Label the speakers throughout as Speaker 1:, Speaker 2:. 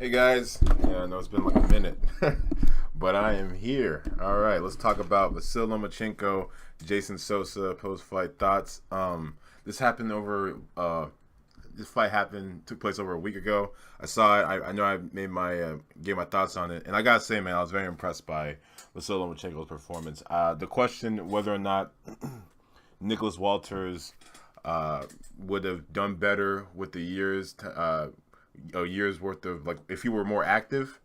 Speaker 1: Hey guys, yeah, I know it's been like a minute, but I am here. All right, let's talk about Vasyl Lomachenko, Jason Sosa post-fight thoughts. This happened over. This fight took place over a week ago. I saw it. I know I made gave my thoughts on it, and I gotta say, man, I was very impressed by Vasyl Lomachenko's performance. The question whether or not Nicholas Walters would have done better with the a year's worth of, like, if he were more active,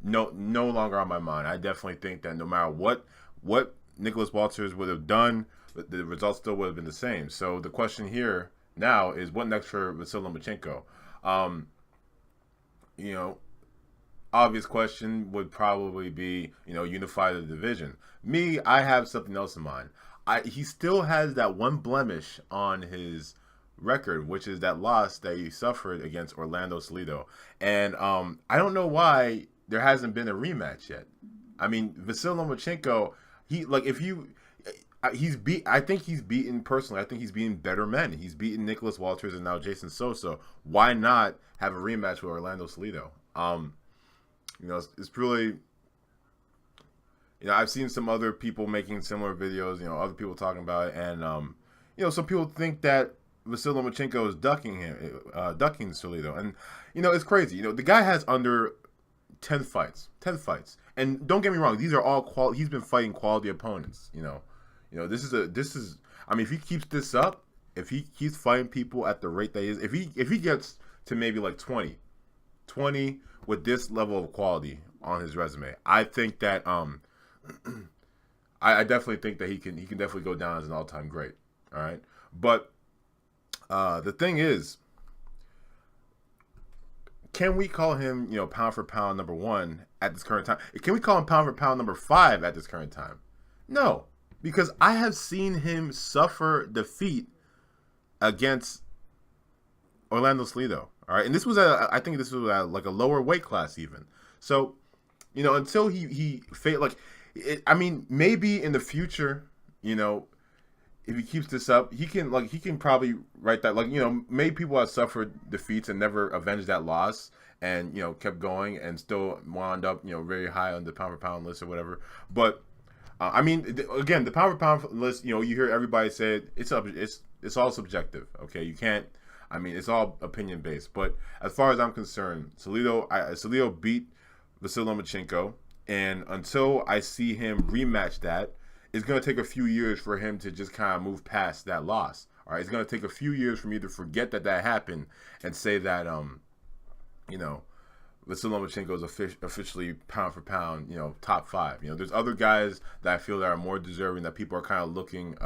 Speaker 1: no longer on my mind. I definitely think that no matter what Nicholas Walters would have done, the results still would have been the same. So the question here now is, what next for Vasyl Lomachenko? Um, you know, Obvious question would probably be, unify the division. Me, I have something else in mind. He still has that one blemish on his record, which is that loss that he suffered against Orlando Salido. And I don't know why there hasn't been a rematch yet. I mean, Vasyl Lomachenko, I think he's beaten personally. I think he's beaten better men. He's beaten Nicholas Walters and now Jason Sosa. Why not have a rematch with Orlando Salido? It's really, I've seen some other people making similar videos, other people talking about it, and some people think that Vasyl Lomachenko is ducking Salido, and it's crazy. The guy has under 10 fights, and don't get me wrong, these are all he's been fighting quality opponents. This is. I mean, if he keeps this up, if he keeps fighting people at the rate that he is, if he gets to maybe like 20 with this level of quality on his resume, I think that I definitely think that he can definitely go down as an all-time great. All right, but the thing is, can we call him pound for pound number one at this current time? Can we call him pound for pound number 5 at this current time? No, because I have seen him suffer defeat against Orlando Salido. All right, and I think this was at like a lower weight class even. So, until he failed, I mean, maybe in the future, if he keeps this up, he can probably write that, maybe people have suffered defeats and never avenged that loss, and kept going and still wound up very high on the pound for pound list or whatever. But I mean, again, the pound for pound list, you hear everybody say it's all subjective. Okay, you can't. I mean, it's all opinion based. But as far as I'm concerned, Salido beat Vasyl Lomachenko, and until I see him rematch that, it's going to take a few years for him to just kind of move past that loss. All right, it's going to take a few years for me to forget that happened and say that Vasyl Lomachenko is officially pound for pound, top 5. There's other guys that I feel that are more deserving, that people are kind of looking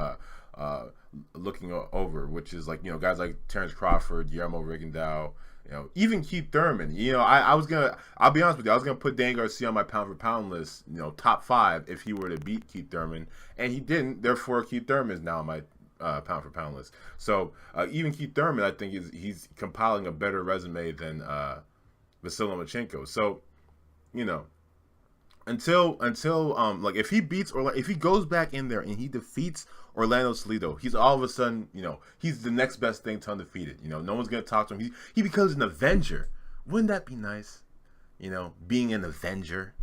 Speaker 1: over, which is like guys like Terrence Crawford, Guillermo Rigondeaux, even Keith Thurman. I'll be honest with you, I was gonna put Dan Garcia on my pound for pound list, top 5 if he were to beat Keith Thurman, and he didn't. Therefore, Keith Thurman is now on my pound for pound list. So even Keith Thurman, I think he's compiling a better resume than Vasyl Lomachenko. So until like, if he beats, or if he goes back in there and he defeats Orlando Salido, he's all of a sudden, he's the next best thing to undefeated. No one's gonna talk to him. He becomes an Avenger. Wouldn't that be nice? Being an Avenger.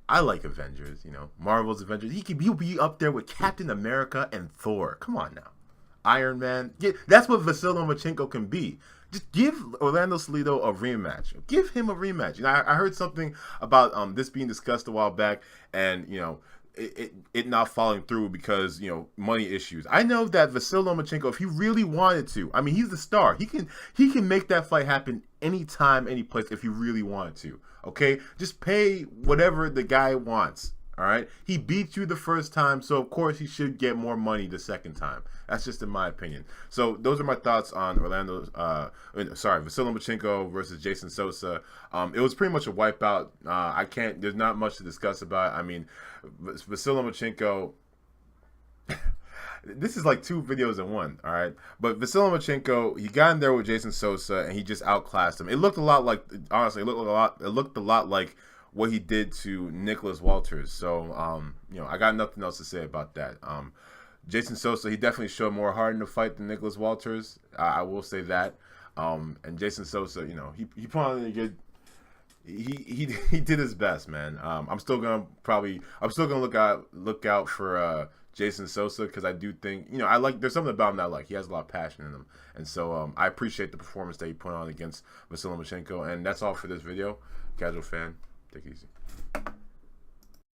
Speaker 1: I like Avengers. Marvel's Avengers. He'll be up there with Captain America and Thor. Come on now, Iron Man. Yeah, that's what Vasyl Lomachenko can be. Just give Orlando Salido a rematch. Give him a rematch. I heard something about this being discussed a while back, and it not falling through because money issues. I know that Vasyl Lomachenko, if he really wanted to, I mean, he's the star. He can make that fight happen anytime, any place, if he really wanted to. Okay, just pay whatever the guy wants. All right, he beat you the first time, so of course he should get more money the second time. That's just in my opinion. So those are my thoughts on Vasyl Lomachenko versus Jason Sosa. It was pretty much a wipeout. There's not much to discuss about. I mean, Vasyl Lomachenko. This is like 2 videos in one, all right? But Vasyl Lomachenko, he got in there with Jason Sosa, and he just outclassed him. It looked a lot like, honestly, it looked a lot like what he did to Nicholas Walters. So, I got nothing else to say about that. Jason Sosa, he definitely showed more heart in the fight than Nicholas Walters. I will say that. And Jason Sosa, he put on he did his best, man. I'm still gonna look out for Jason Sosa, because I do think, you know, there's something about him that I like. He has a lot of passion in him, and so I appreciate the performance that he put on against Vasyl Lomachenko. And that's all for this video. Casual fan, take it easy.